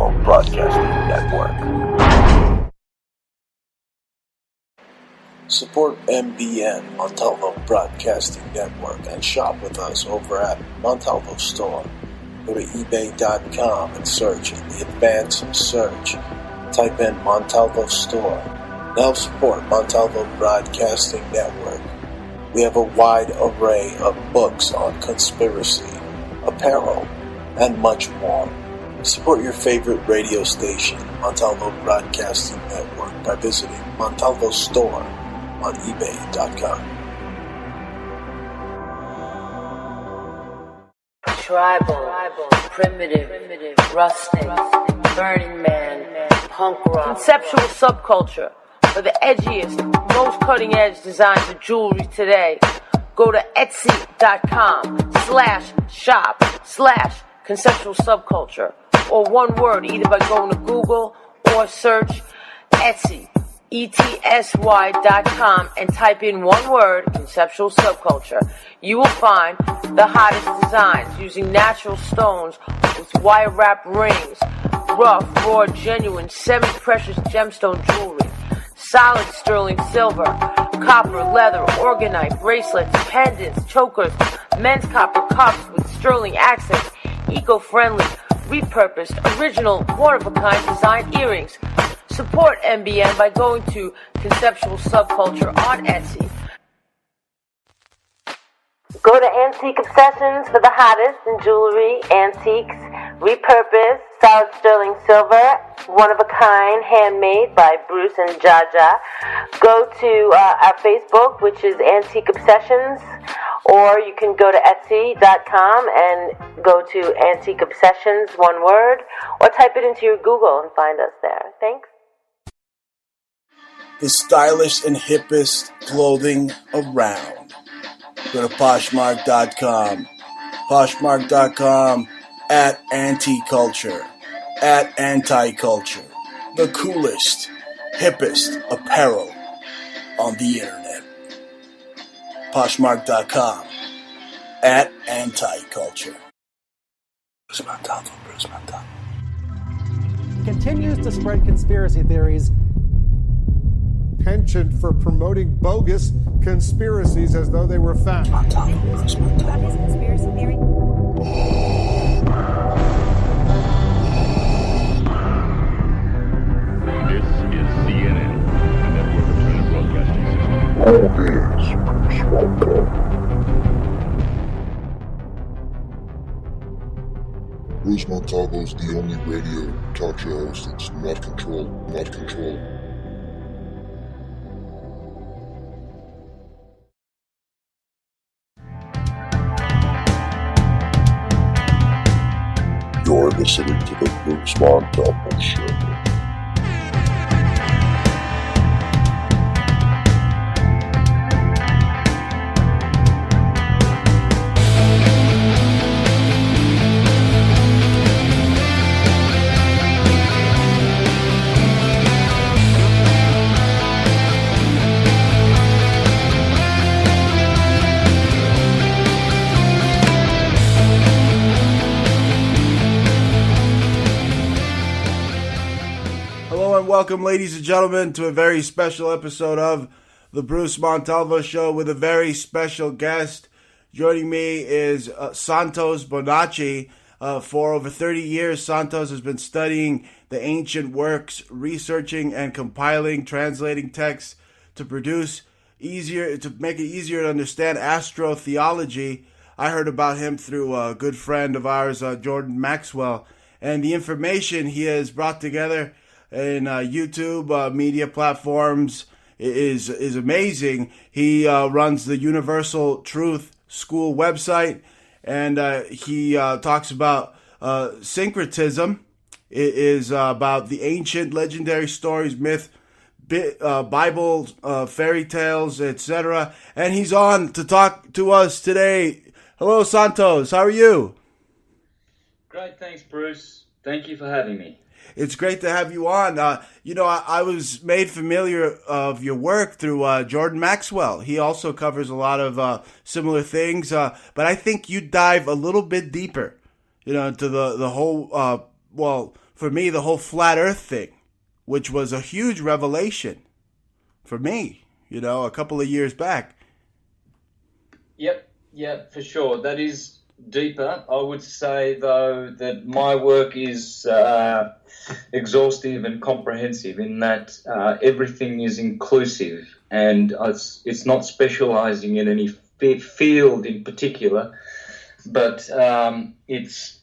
Montalvo Broadcasting Network. Support MBN, Montalvo Broadcasting Network, and shop with us over at Montalvo Store. Go to ebay.com and search in the advanced search. Type in Montalvo Store. Now support Montalvo Broadcasting Network. We have a wide array of books on conspiracy, apparel, and much more. Support your favorite radio station, Montalvo Broadcasting Network, by visiting Montalvo Store on ebay.com. Tribal, primitive, rustic, Burning Man, punk rock, conceptual subculture for the edgiest, most cutting-edge designs of jewelry today. Go to etsy.com/shop/conceptual subculture, or one word, either by going to Google or search Etsy, ETSY.com, and type in one word, conceptual subculture. You will find the hottest designs using natural stones with wire wrap rings, rough, raw, genuine, semi-precious gemstone jewelry, solid sterling silver, copper, leather, organite, bracelets, pendants, chokers, men's copper cups with sterling accents, eco-friendly, repurposed, original, one-of-a-kind design earrings. Support MBN by going to Conceptual Subculture on Etsy. Go to Antique Obsessions for the hottest in jewelry, antiques, repurposed, solid sterling silver, one-of-a-kind, handmade by Bruce and Jaja. Go to our Facebook, which is Antique Obsessions, or you can go to Etsy.com and go to Antique Obsessions, one word, or type it into your Google and find us there. Thanks. The stylish and hippest clothing around. Go to Poshmark.com. Poshmark.com at Anti-Culture. At Anti-Culture. The coolest, hippest apparel on the internet. Poshmark.com at Anti-Culture. Bruce Montalvo. Continues to spread conspiracy theories. Penchant for promoting bogus conspiracies as though they were fact. About his conspiracy theory. This is CNN, a network of China broadcasting systems. Bruce Montalvo is the only radio talk show host that's not controlled. You're listening to the Bruce Montalvo Show. Welcome, ladies and gentlemen, to a very special episode of the Bruce Montalvo Show with a very special guest. Joining me is Santos Bonacci. For over 30 years, Santos has been studying the ancient works, researching and compiling, translating texts to make it easier to understand astrotheology. I heard about him through a good friend of ours, Jordan Maxwell, and the information he has brought together in YouTube media platforms is amazing. He runs the Universal Truth School website, and he talks about syncretism. It is about the ancient legendary stories, myth, Bible, fairy tales, etc. And he's on to talk to us today. Hello, Santos. How are you? Great, thanks, Bruce. Thank you for having me. It's great to have you on. I was made familiar of your work through Jordan Maxwell. He also covers a lot of similar things, but I think you dive a little bit deeper, into the whole, for me, the whole flat earth thing, which was a huge revelation for me, a couple of years back. Yep, for sure. That is deeper. I would say, though, that my work is exhaustive and comprehensive in that everything is inclusive, and it's not specializing in any field in particular, but it's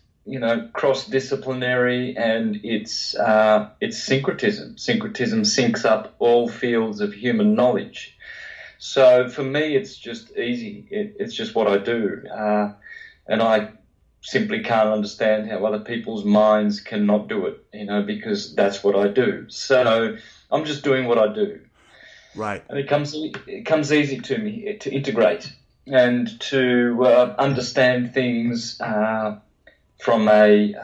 cross-disciplinary, and it's syncretism. Syncretism syncs up all fields of human knowledge. So for me, it's just easy. It's just what I do, and I simply can't understand how other people's minds cannot do it. Because that's what I do. So I'm just doing what I do. Right. And it comes easy to me to integrate and to understand things from a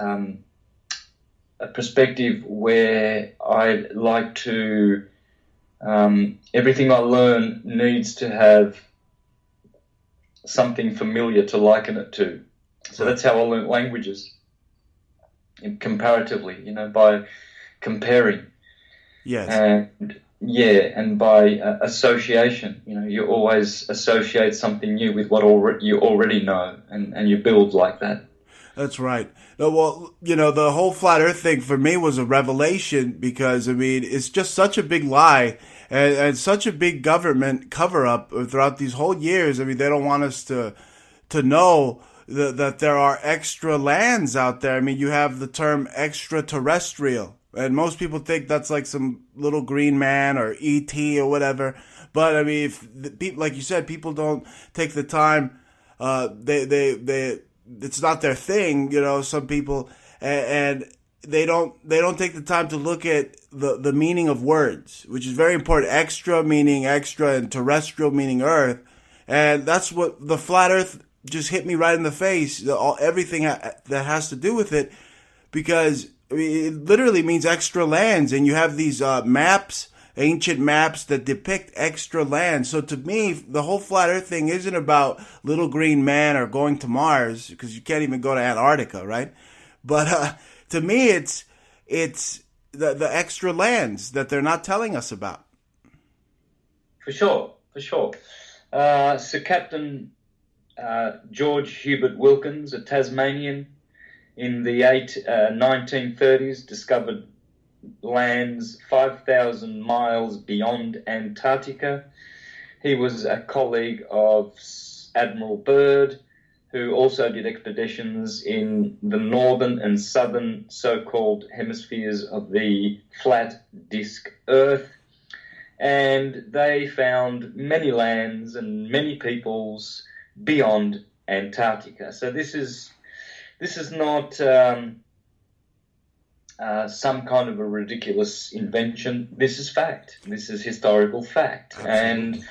perspective where I like to. Everything I learn needs to have something familiar to liken it to. So that's how I learn languages, comparatively, by comparing. Yes. And by association. You always associate something new with what you already know, and you build like that. That's right. Well, the whole flat earth thing for me was a revelation because, it's just such a big lie and such a big government cover-up throughout these whole years. They don't want us to know that there are extra lands out there. You have the term extraterrestrial, and most people think that's like some little green man or E.T. or whatever. But, if like you said, people don't take the time, it's not their thing, some people, and they don't take the time to look at the meaning of words, which is very important. Extra meaning extra and terrestrial meaning earth. And that's what the flat earth just hit me right in the face, everything that has to do with it, because it literally means extra lands, and you have these maps, ancient maps that depict extra land. So to me, the whole flat earth thing isn't about little green man or going to Mars, because you can't even go to Antarctica, right? But to me, it's the extra lands that they're not telling us about. For sure. So Captain George Hubert Wilkins, a Tasmanian, in the 1930s discovered lands 5,000 miles beyond Antarctica. He was a colleague of Admiral Byrd, who also did expeditions in the northern and southern so-called hemispheres of the flat disk Earth. And they found many lands and many peoples beyond Antarctica. So this is not some kind of a ridiculous invention. This is fact. This is historical fact. Absolutely. And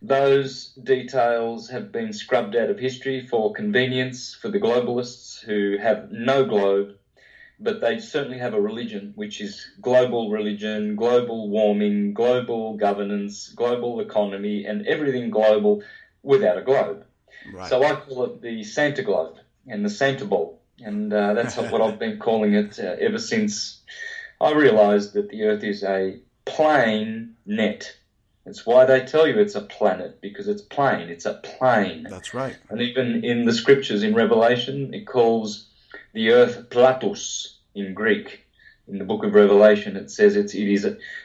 those details have been scrubbed out of history for convenience for the globalists who have no globe, but they certainly have a religion, which is global religion, global warming, global governance, global economy, and everything global without a globe. Right. So I call it the Santa Globe and the Santa Ball. And that's what I've been calling it ever since I realized that the Earth is a plane net. It's why they tell you it's a planet, because it's plane. It's a plane. That's right. And even in the scriptures in Revelation, it calls the Earth platus in Greek. In the book of Revelation, it says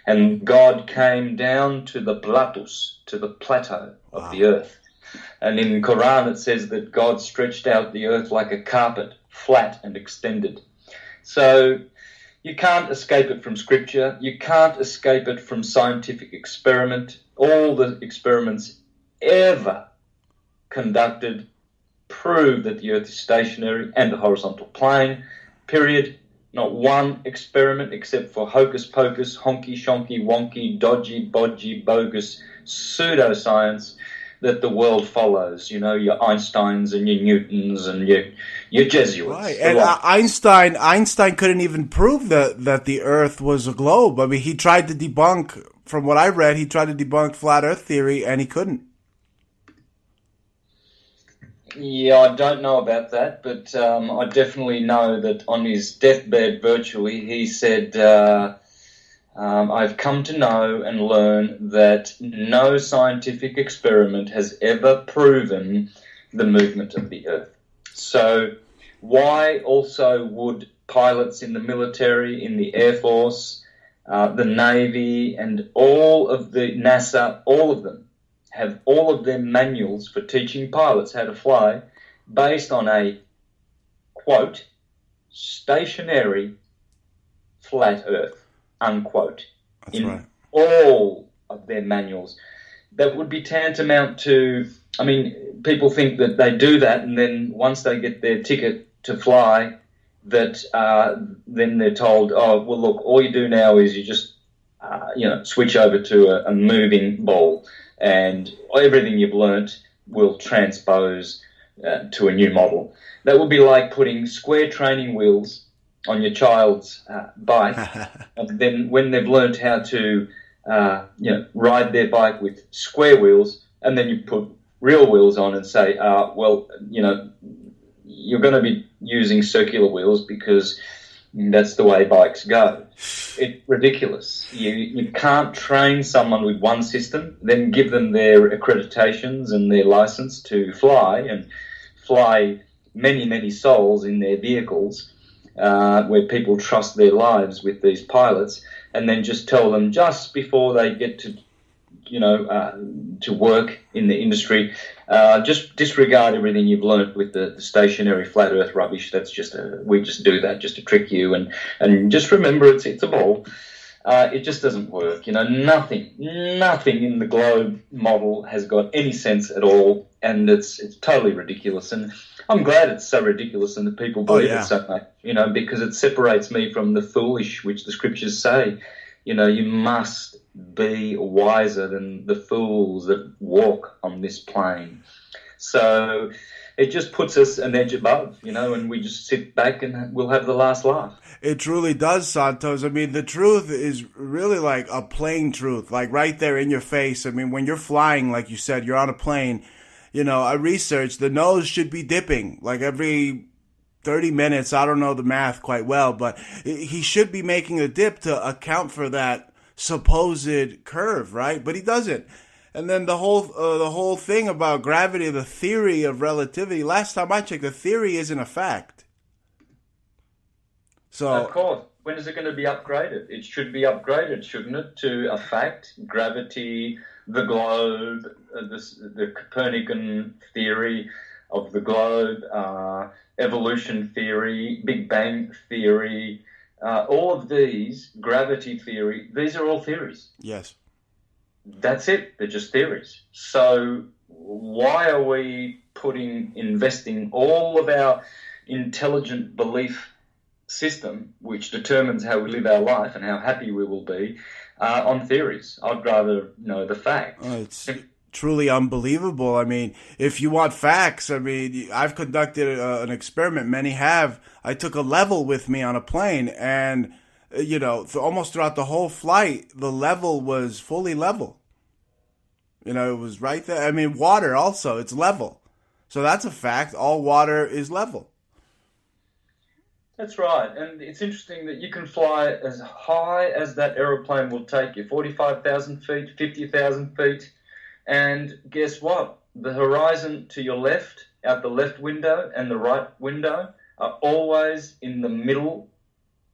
and God came down to the platus, to the plateau of the Earth. And in Quran, it says that God stretched out the Earth like a carpet, flat and extended. So you can't escape it from Scripture. You can't escape it from scientific experiment. All the experiments ever conducted prove that the Earth is stationary and a horizontal plane, period. Not one experiment except for hocus pocus, honky shonky wonky, dodgy, bodgy, bogus pseudoscience that the world follows, your Einsteins and your Newtons and your Jesuits. Right, and Einstein couldn't even prove that the Earth was a globe. He tried to debunk, from what I read, flat Earth theory, and he couldn't. Yeah, I don't know about that, but I definitely know that on his deathbed virtually, he said, I've come to know and learn that no scientific experiment has ever proven the movement of the Earth. So why also would pilots in the military, in the Air Force, the Navy, and all of the NASA, all of them, have all of their manuals for teaching pilots how to fly based on a, quote, stationary flat Earth, unquote, That's in right. all of their manuals. That would be tantamount to, I mean, people think that they do that and then once they get their ticket to fly, that then they're told, oh, well, look, all you do now is you just, switch over to a moving ball and everything you've learnt will transpose to a new model. That would be like putting square training wheels on your child's bike, and then when they've learnt how to, ride their bike with square wheels, and then you put real wheels on and say, you're going to be using circular wheels because that's the way bikes go. It's ridiculous. You can't train someone with one system, then give them their accreditations and their license to fly and fly many, many souls in their vehicles where people trust their lives with these pilots, and then just tell them just before they get to to work in the industry, just disregard everything you've learnt with the stationary flat Earth rubbish. That's just we just do that just to trick you, and just remember it's a ball. It just doesn't work. Nothing in the globe model has got any sense at all, and it's totally ridiculous. And I'm glad it's so ridiculous and that people believe it so much. Because it separates me from the foolish, which the scriptures say. You must be wiser than the fools that walk on this plane. So it just puts us an edge above, and we just sit back and we'll have the last laugh. It truly does, Santos. I mean, the truth is really like a plain truth, like right there in your face. I mean, when you're flying, like you said, you're on a plane, I researched the nose should be dipping like every 30 minutes. I don't know the math quite well, but he should be making a dip to account for that supposed curve, right? But he doesn't. And then the whole thing about gravity, the theory of relativity, last time I checked, the theory isn't a fact. So of course, when is it going to be upgraded? It should be upgraded, shouldn't it, to a fact? Gravity, the globe, the Copernican theory of the globe, evolution theory, Big Bang theory, all of these, gravity theory, these are all theories. Yes. That's it. They're just theories. So why are we investing all of our intelligent belief system, which determines how we live our life and how happy we will be, on theories? I'd rather know the facts. It's truly unbelievable. I mean, if you want facts, I mean, I've conducted an experiment. Many have. I took a level with me on a plane, and almost throughout the whole flight, the level was fully level. It was right there. I mean, water also, it's level. So that's a fact. All water is level. That's right. And it's interesting that you can fly as high as that aeroplane will take you, 45,000 feet, 50,000 feet. And guess what? The horizon to your left, out the left window, and the right window are always in the middle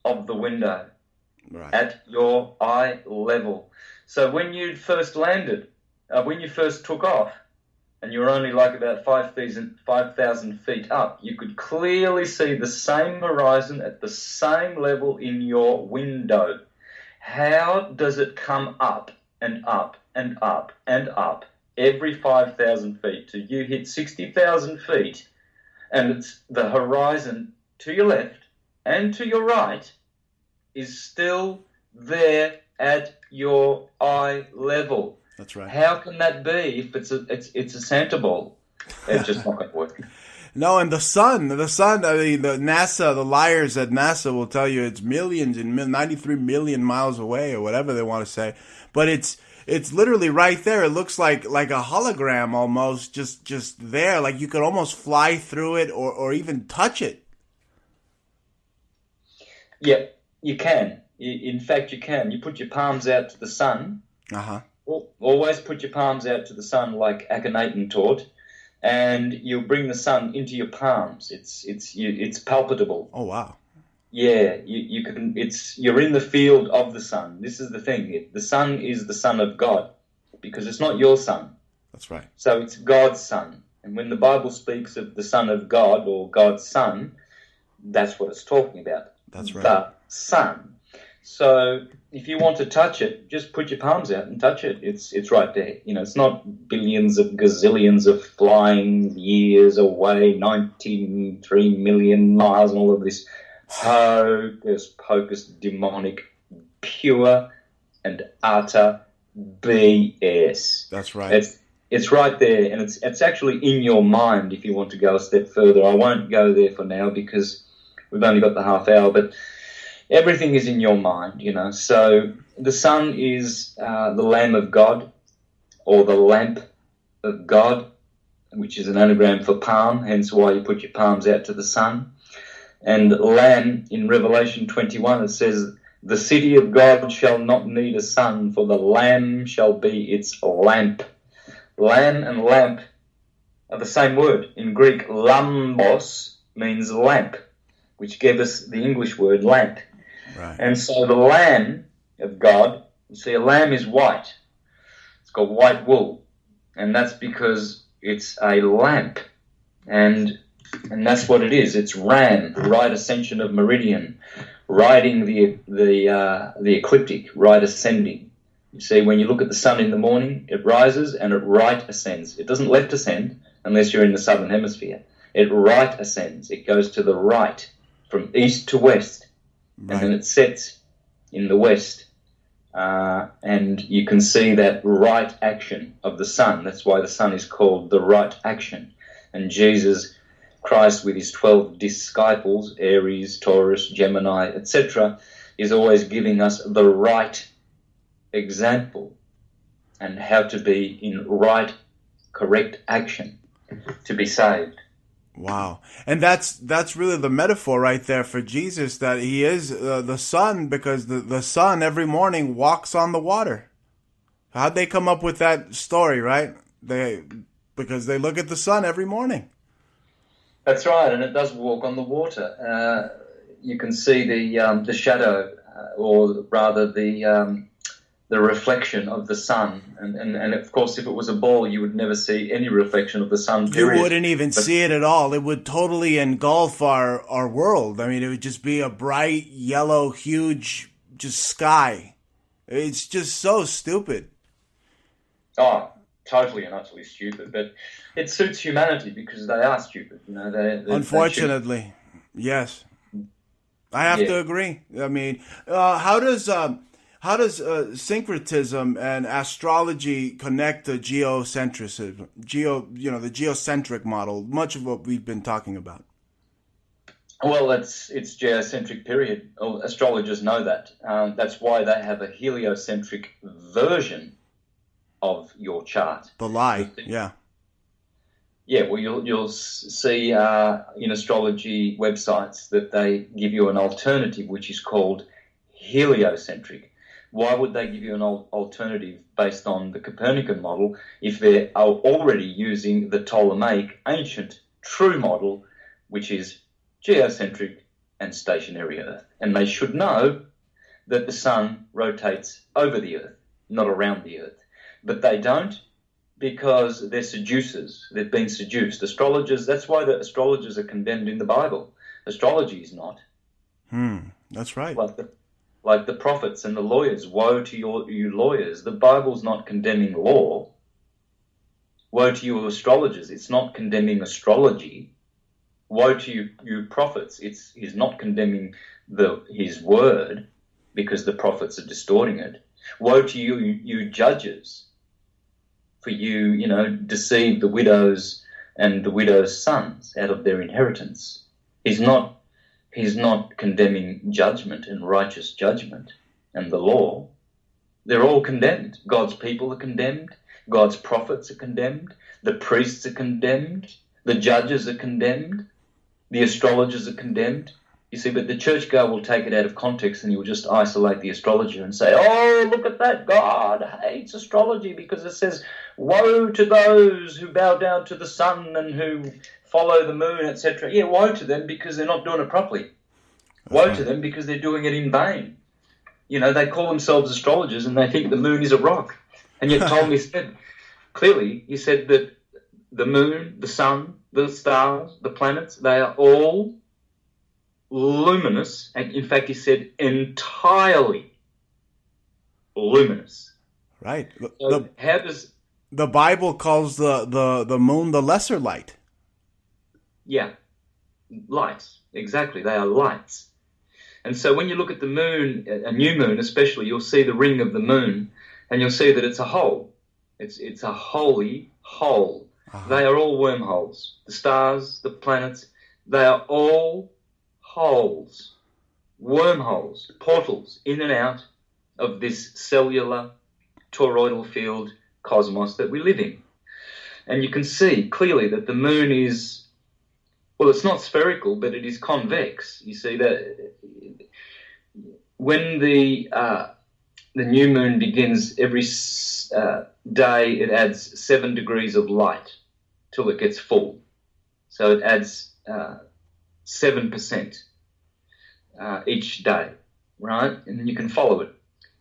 of the window, right, at your eye level. So when you first landed, when you first took off, and you were only like about 5,000 feet up, you could clearly see the same horizon at the same level in your window. How does it come up and up and up and up every 5,000 feet till you hit 60,000 feet, and it's the horizon to your left and to your right is still there at your eye level? That's right. How can that be if it's a Santa ball? It's just not going to work. No, and the sun, I mean, the NASA, the liars at NASA will tell you it's millions and 93 million miles away or whatever they want to say. But it's it's literally right there. It looks like a hologram almost, just there. Like you could almost fly through it or even touch it. Yeah, you can. In fact, you can. You put your palms out to the sun. Uh-huh. Always put your palms out to the sun like Akhenaten taught, and you'll bring the sun into your palms. It's palpable. Oh, wow. Yeah, you can. You're in the field of the sun. This is the thing. The sun is the son of God, because it's not your son. That's right. So it's God's son. And when the Bible speaks of the Son of God or God's Son, that's what it's talking about. That's right. The Son. So if you want to touch it, just put your palms out and touch it. It's right there. You know, it's not billions of gazillions of flying years away, 93 million miles and all of this hocus pocus, demonic, pure and utter BS. That's right. It's right there, and it's actually in your mind if you want to go a step further. I won't go there for now because we've only got the half hour, but everything is in your mind, you know. So the sun is the Lamb of God, or the lamp of God, which is an anagram for palm, hence why you put your palms out to the sun. And lamb, in Revelation 21, it says, "The city of God shall not need a sun, for the Lamb shall be its lamp." Lamb and lamp are the same word. In Greek, lambos means lamp, which gave us the English word lamp. Right. And so the Lamb of God, you see, a lamb is white. It's got white wool. And that's because it's a lamp. And that's what it is. It's ram, right ascension of meridian, riding the ecliptic, right ascending. You see, when you look at the sun in the morning, it rises and it right ascends. It doesn't left ascend unless you're in the southern hemisphere. It right ascends. It goes to the right, from east to west, Right. and then it sets in the west. And you can see that right action of the sun. That's why the sun is called the right action. And Jesus Christ, with his 12 disciples, Aries, Taurus, Gemini, etc., is always giving us the right example and how to be in right, correct action to be saved. Wow. And that's really the metaphor right there for Jesus, that he is the sun, because the sun every morning walks on the water. How'd they come up with that story, right? Because they look at the sun every morning. That's right, and it does walk on the water. You can see the shadow, or rather the reflection of the sun, and of course, if it was a ball, you would never see any reflection of the sun. Period. You wouldn't even see it at all. It would totally engulf our world. I mean, it would just be a bright yellow, huge, just sky. It's just so stupid. Oh, totally and utterly stupid, but it suits humanity because they are stupid. You know, they unfortunately, yes, I have to agree. I mean, how does syncretism and astrology connect to geocentrism? The geocentric model, much of what we've been talking about. Well, it's geocentric, period. Astrologers know that. That's why they have a heliocentric version of your chart. The lie, yeah. Yeah, well, you'll see in astrology websites that they give you an alternative, which is called heliocentric. Why would they give you an alternative based on the Copernican model if they are already using the Ptolemaic ancient true model, which is geocentric and stationary Earth? And they should know that the sun rotates over the Earth, not around the Earth. But they don't, because they're seducers. They've been seduced. Astrologers, that's why the astrologers are condemned in the Bible. Astrology is not. That's right. Like the prophets and the lawyers. Woe to you lawyers. The Bible's not condemning law. Woe to you astrologers. It's not condemning astrology. Woe to you prophets. He's not condemning his word, because the prophets are distorting it. Woe to you judges, for you deceive the widows and the widows' sons out of their inheritance. He's not condemning judgment and righteous judgment and the law. They're all condemned. God's people are condemned. God's prophets are condemned. The priests are condemned. The judges are condemned. The astrologers are condemned. You see, but the churchgoer will take it out of context and he will just isolate the astrologer and say, oh, look at that, God hates astrology because it says, woe to those who bow down to the sun and who follow the moon, etc. Yeah, woe to them because they're not doing it properly. Woe to them because they're doing it in vain. You know, they call themselves astrologers and they think the moon is a rock. And yet Ptolemy said, clearly, he said that the moon, the sun, the stars, the planets, they are all luminous, and in fact he said entirely luminous. Right. So how does the Bible calls the moon the lesser light? Yeah, lights, exactly. They are lights. And so when you look at the moon, a new moon especially, you'll see the ring of the moon, and you'll see that it's a hole. It's a holy hole. They are all wormholes. The stars, the planets, they are all holes, wormholes, portals in and out of this cellular toroidal field cosmos that we live in. And you can see clearly that the moon is, well, it's not spherical, but it is convex. You see that when the new moon begins, every day it adds 7 degrees of light till it gets full. So it adds 7% each day, right? And then you can follow it.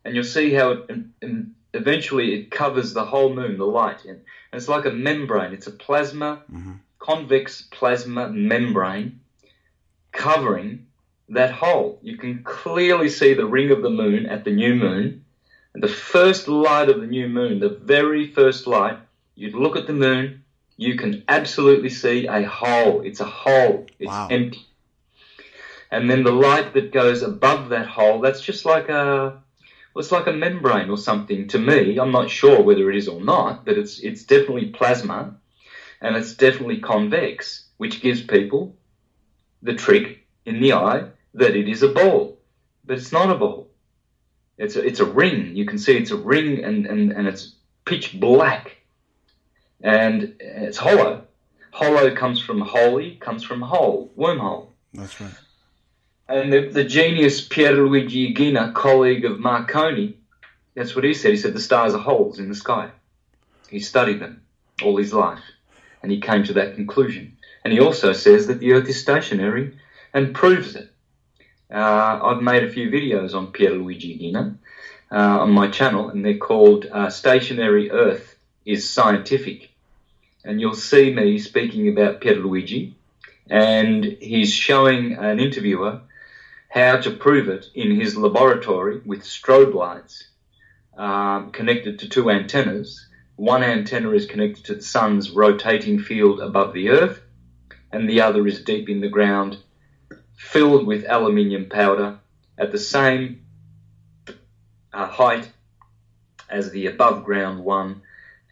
And you'll see how and eventually it covers the whole moon, the light. And it's like a membrane. It's a plasma, convex plasma membrane covering that hole. You can clearly see the ring of the moon at the new moon. And the first light of the new moon, the very first light, you'd look at the moon, you can absolutely see a hole. It's a hole. It's empty. And then the light that goes above that hole, that's just like it's like a membrane or something to me. I'm not sure whether it is or not, but it's definitely plasma and it's definitely convex, which gives people the trick in the eye that it is a ball. But it's not a ball. It's a ring. You can see it's a ring and it's pitch black. And it's hollow. Hollow comes from holy, comes from hole, wormhole. That's right. And the genius Pierluigi Gina, colleague of Marconi, that's what he said. He said the stars are holes in the sky. He studied them all his life, and he came to that conclusion. And he also says that the Earth is stationary and proves it. I've made a few videos on Pierluigi Gina on my channel, and they're called Stationary Earth is Scientific. And you'll see me speaking about Pierluigi, and he's showing an interviewer how to prove it in his laboratory with strobe lights connected to 2 antennas. One antenna is connected to the sun's rotating field above the Earth, and the other is deep in the ground, filled with aluminium powder at the same height as the above ground one,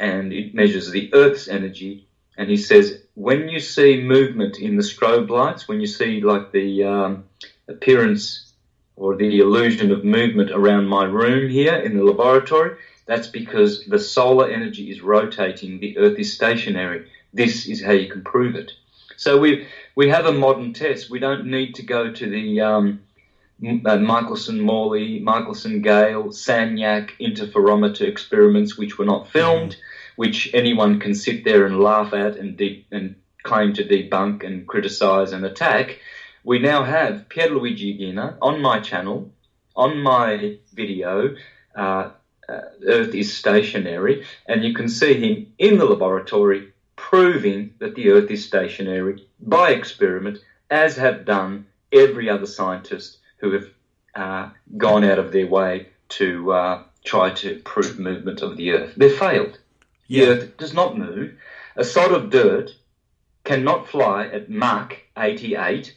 and it measures the Earth's energy. And he says, when you see movement in the strobe lights, when you see like the appearance or the illusion of movement around my room here in the laboratory, that's because the solar energy is rotating, the Earth is stationary. This is how you can prove it. So we have a modern test. We don't need to go to the Michelson-Morley, Michelson-Gale, Sagnac interferometer experiments, which were not filmed, which anyone can sit there and laugh at and claim to debunk and criticize and attack. We now have Pierluigi Gina on my channel, on my video, Earth is stationary, and you can see him in the laboratory proving that the Earth is stationary by experiment, as have done every other scientist who have gone out of their way to try to prove movement of the Earth. They've failed. The Earth does not move. A sod of dirt cannot fly at Mach 88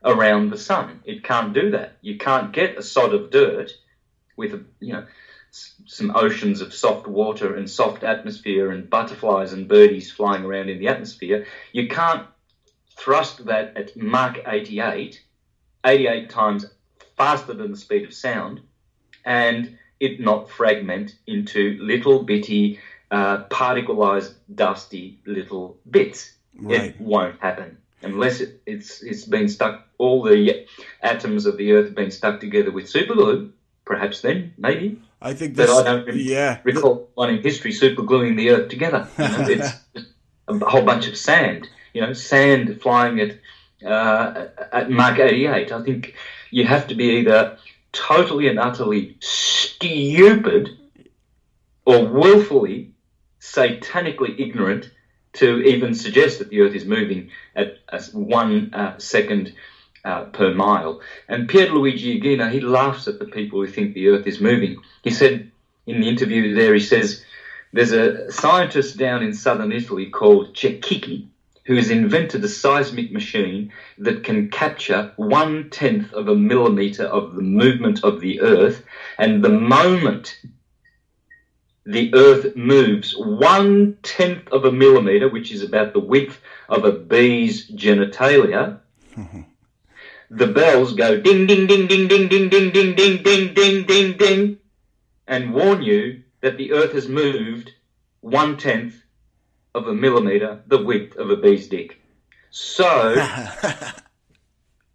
around the sun. It can't do that. You can't get a sod of dirt with, some oceans of soft water and soft atmosphere and butterflies and birdies flying around in the atmosphere. You can't thrust that at Mach 88 times faster than the speed of sound, and it not fragment into little bitty, particleized, dusty little bits. Right. It won't happen unless it's been stuck. All the atoms of the Earth have been stuck together with superglue. Perhaps then, maybe. I think But this. I don't recall one in history supergluing the Earth together. You know, it's just a whole bunch of sand. You know, sand flying at Mach 88. I think you have to be either totally and utterly stupid or willfully, satanically ignorant to even suggest that the Earth is moving at 1 second per mile. And Pierluigi Aguina, he laughs at the people who think the Earth is moving. He said in the interview there, he says, there's a scientist down in southern Italy called Cecchini who has invented a seismic machine that can capture 1/10 of a millimeter of the movement of the Earth, and the moment the Earth moves 1/10 of a millimeter, which is about the width of a bee's genitalia, the bells go ding, ding, ding, ding, ding, ding, ding, ding, ding, ding, ding, ding, ding, and warn you that the Earth has moved 1/10 of a millimeter, the width of a bee's dick. So,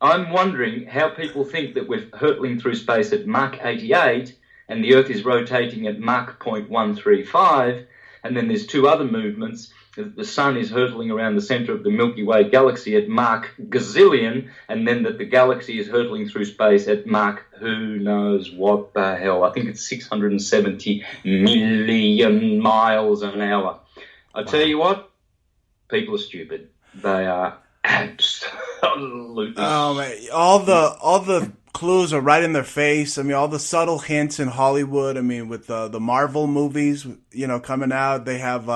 I'm wondering how people think that we're hurtling through space at Mach 88 and the Earth is rotating at Mach 0.135, and then there's two other movements. The Sun is hurtling around the center of the Milky Way galaxy at Mach gazillion, and then that the galaxy is hurtling through space at Mach who knows what the hell. I think it's 670 million miles an hour. I tell you what, people are stupid. They are absolutely. Oh man, all the clues are right in their face. I mean, all the subtle hints in Hollywood. I mean, with the Marvel movies, you know, coming out, they have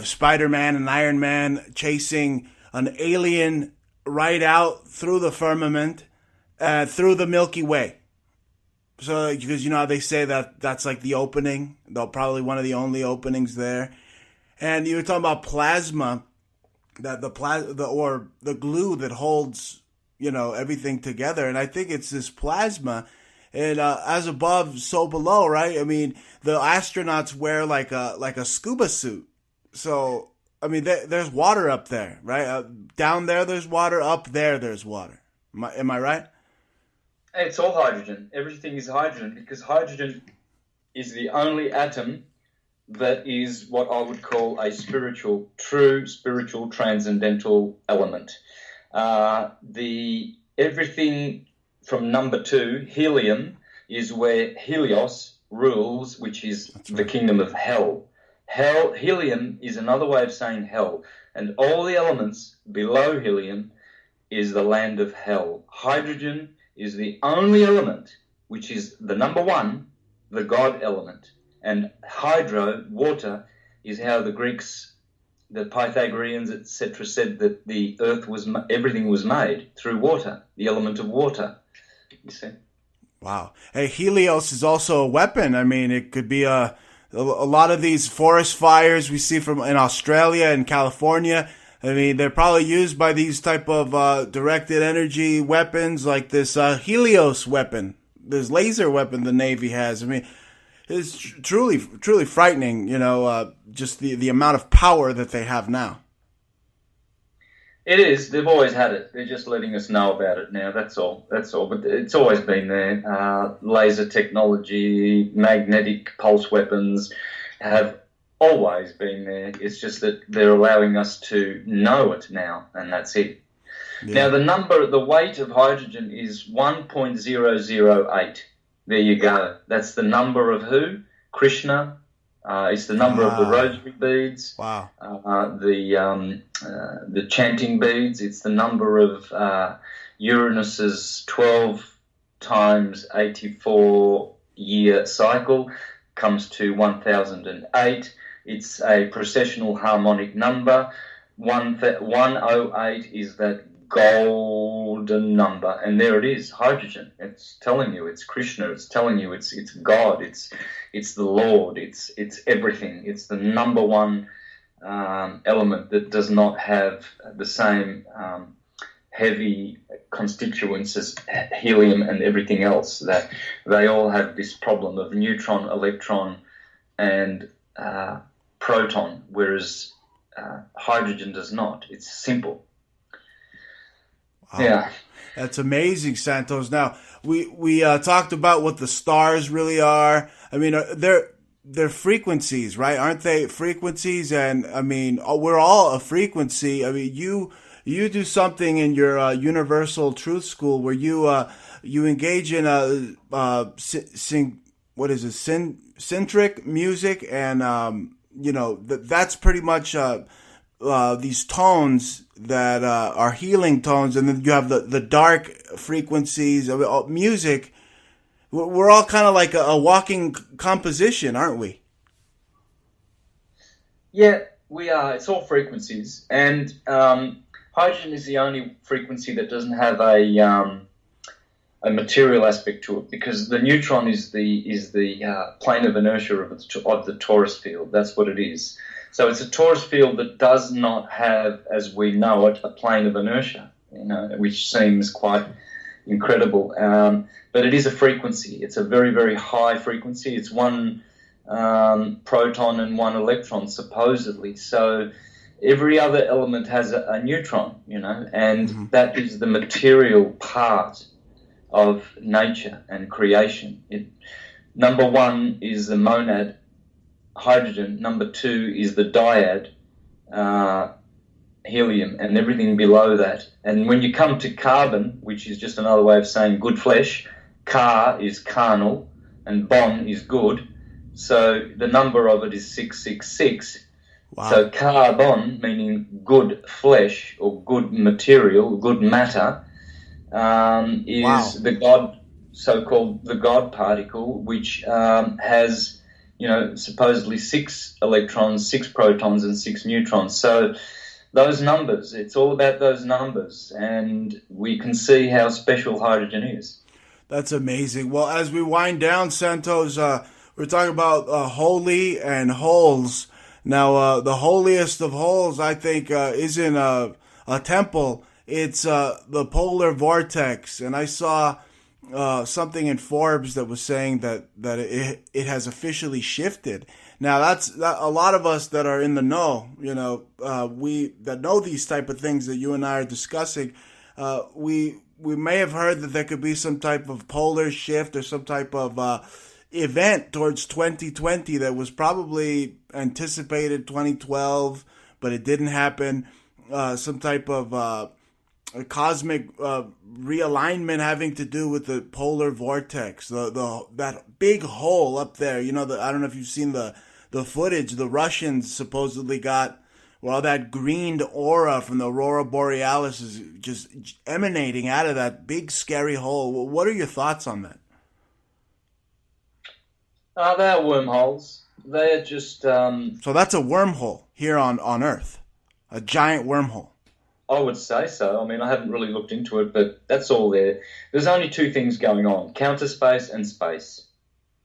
Spider-Man and Iron Man chasing an alien right out through the firmament, through the Milky Way. So, because you know how they say that's like the opening, probably one of the only openings there. And you were talking about plasma, that the glue that holds, you know, everything together. And I think it's this plasma, and as above, so below, right? I mean, the astronauts wear like a scuba suit. So, I mean, there's water up there, right? Down there, there's water. Up there, there's water. Am I right? It's all hydrogen. Everything is hydrogen because hydrogen is the only atom that is what I would call a true spiritual, transcendental element. Everything from number 2, helium, is where Helios rules, which is the kingdom of hell. Helium is another way of saying hell, and all the elements below helium is the land of hell. Hydrogen is the only element which is the number 1, the God element. And hydro, water, is how the Greeks, the Pythagoreans, etc., said that the earth everything was made through water, the element of water. You see? Wow. Hey, Helios is also a weapon. I mean, it could be a lot of these forest fires we see in Australia and California. I mean, they're probably used by these type of directed energy weapons, like this Helios weapon, this laser weapon the Navy has. I mean, it's truly frightening, you know, just the amount of power that they have now. It is. They've always had it. They're just letting us know about it now. That's all. But it's always been there. Laser technology, magnetic pulse weapons have always been there. It's just that they're allowing us to know it now, and that's it. Yeah. Now, the weight of hydrogen is 1.008. There you go. That's the number of who? Krishna. It's the number of the rosary beads. Wow. The chanting beads. It's the number of Uranus's 12 times 84 year cycle. Comes to 1008. It's a processional harmonic number. 108 is that golden number, and there it is, hydrogen. It's telling you it's Krishna. It's telling you it's God. It's the Lord. It's everything. It's the number 1 element that does not have the same heavy constituents as helium and everything else, that they all have this problem of neutron, electron, and proton, whereas hydrogen does not. It's simple. Wow. Yeah. That's amazing, Santos. Now, we talked about what the stars really are. I mean, they're frequencies, right? Aren't they frequencies? And I mean, we're all a frequency. I mean, you do something in your Universal Truth School where you engage in centric music, and that's pretty much these tones that are healing tones, and then you have the dark frequencies of music. We're all kind of like a walking composition, aren't we? Yeah, we are. It's all frequencies, and hydrogen is the only frequency that doesn't have a material aspect to it, because the neutron is the plane of inertia of the torus field. That's what it is. So it's a torus field that does not have, as we know it, a plane of inertia, which seems quite incredible. But it is a frequency. It's a very, very high frequency. It's one proton and one electron, supposedly. So every other element has a neutron, and that is the material part of nature and creation. Number one is the monad, hydrogen. Number two is the dyad, helium, and everything below that. And when you come to carbon, which is just another way of saying good flesh, car is carnal and bon is good. So the number of it is 666. Wow. So carbon, meaning good flesh or good material, good matter, is the God, so-called the God particle, which has, supposedly 6 electrons, 6 protons, and 6 neutrons. So those numbers, it's all about those numbers, and we can see how special hydrogen is. That's amazing. Well, as we wind down, Santos, we're talking about holy and holes. Now, the holiest of holes, I think, isn't a temple. It's the polar vortex. And I saw something in Forbes that was saying that it has officially shifted. Now, that's a lot of us that are in the know, we that know these type of things that you and I are discussing. We may have heard that there could be some type of polar shift or some type of event towards 2020 that was probably anticipated 2012, but it didn't happen. Some type of a cosmic realignment having to do with the polar vortex, that big hole up there. I don't know if you've seen the footage. The Russians supposedly got, well, that green aura from the Aurora Borealis is just emanating out of that big scary hole. What are your thoughts on that? They're wormholes. They're just... So that's a wormhole here on Earth. A giant wormhole. I would say so. I mean, I haven't really looked into it, but that's all there. There's only two things going on, counter space and space.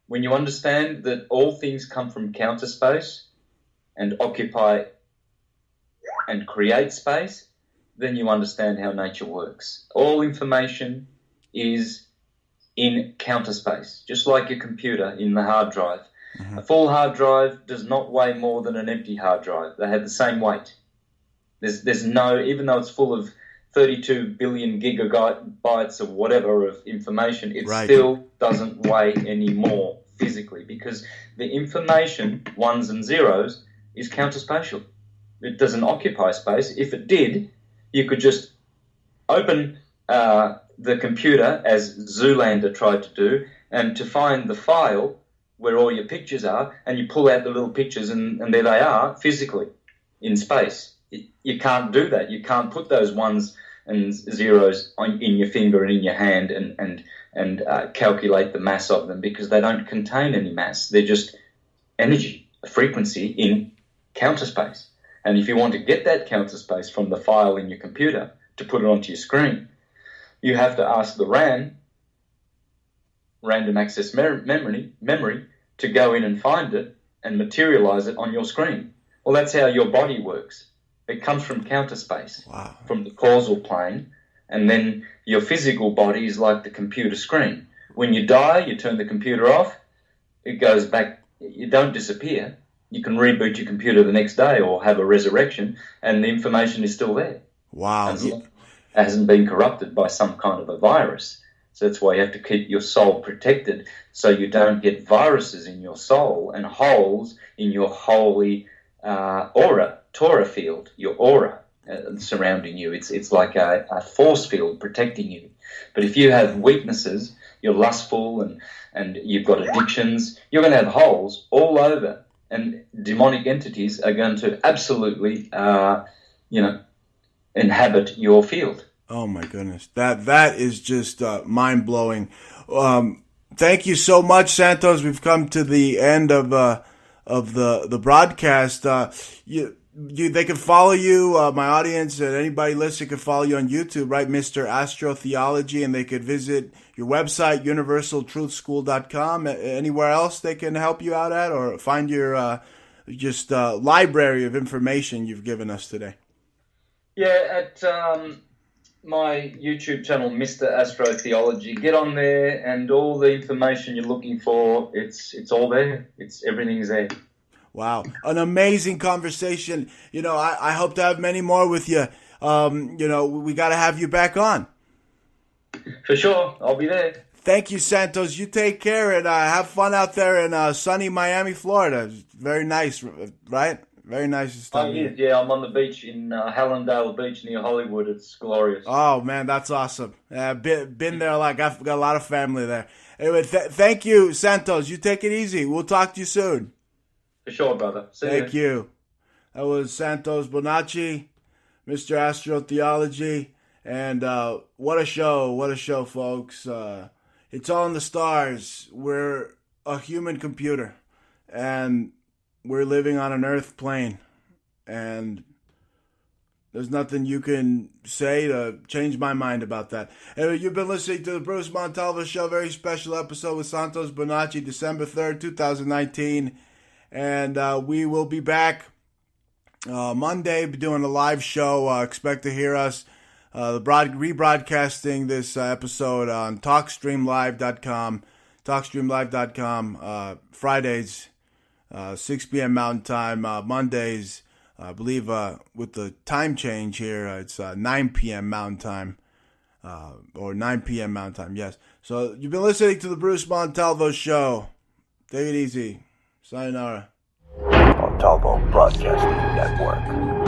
When you understand that all things come from counter space and occupy and create space, then you understand how nature works. All information is in counter space, just like your computer in the hard drive. Mm-hmm. A full hard drive does not weigh more than an empty hard drive. They have the same weight. There's no, even though it's full of 32 billion gigabytes of whatever of information, it still doesn't weigh any more physically, because the information, ones and zeros, is counterspatial. It doesn't occupy space. If it did, you could just open the computer, as Zoolander tried to do, and to find the file where all your pictures are, and you pull out the little pictures, and there they are physically in space. You can't do that. You can't put those ones and zeros in your finger and in your hand and calculate the mass of them, because they don't contain any mass. They're just energy, a frequency in counter space. And if you want to get that counter space from the file in your computer to put it onto your screen, you have to ask the RAM, random access memory, to go in and find it and materialize it on your screen. Well, that's how your body works. It comes from counter space, from the causal plane, And then your physical body is like the computer screen. When you die, you turn the computer off, it goes back, you don't disappear. You can reboot your computer the next day or have a resurrection, and the information is still there. Wow. It hasn't been corrupted by some kind of a virus. So that's why you have to keep your soul protected so you don't get viruses in your soul and holes in your holy aura, Torah field, your aura surrounding you. It's like a force field protecting you. But if you have weaknesses, you're lustful and you've got addictions, you're going to have holes all over. And demonic entities are going to absolutely, inhabit your field. Oh my goodness, that is just mind blowing. Thank you so much, Santos. We've come to the end of the broadcast. They can follow you, my audience and anybody listening can follow you on YouTube, right, Mr. Astrotheology, and they could visit your website, universaltruthschool.com. Anywhere else they can help you out at, or find your library of information you've given us today? Yeah, at my YouTube channel, Mr. Astrotheology. Get on there, and all the information you're looking for, it's all there. Everything's there. Wow, an amazing conversation. I hope to have many more with you. We got to have you back on. For sure, I'll be there. Thank you, Santos. You take care and have fun out there in sunny Miami, Florida. Very nice, right? Very nice stuff. Yeah, I'm on the beach in Hallandale Beach near Hollywood. It's glorious. Oh, man, that's awesome. Been there, I've got a lot of family there. Anyway, thank you, Santos. You take it easy. We'll talk to you soon. For sure, brother. Thank you. That was Santos Bonacci, Mr. Astrotheology. And what a show, folks. It's all in the stars. We're a human computer, and we're living on an earth plane, and there's nothing you can say to change my mind about that. Anyway, you've been listening to the Bruce Montalvo Show, very special episode with Santos Bonacci, December 3rd, 2019. And we will be back Monday, doing a live show. Expect to hear us rebroadcasting this episode on TalkStreamLive.com. TalkStreamLive.com, Fridays, 6 p.m. Mountain Time, Mondays, I believe with the time change here, it's 9 p.m. Mountain Time, or 9 p.m. Mountain Time, yes. So you've been listening to the Bruce Montalvo Show. Take it easy. Sayonara. Montalvo Broadcasting Network.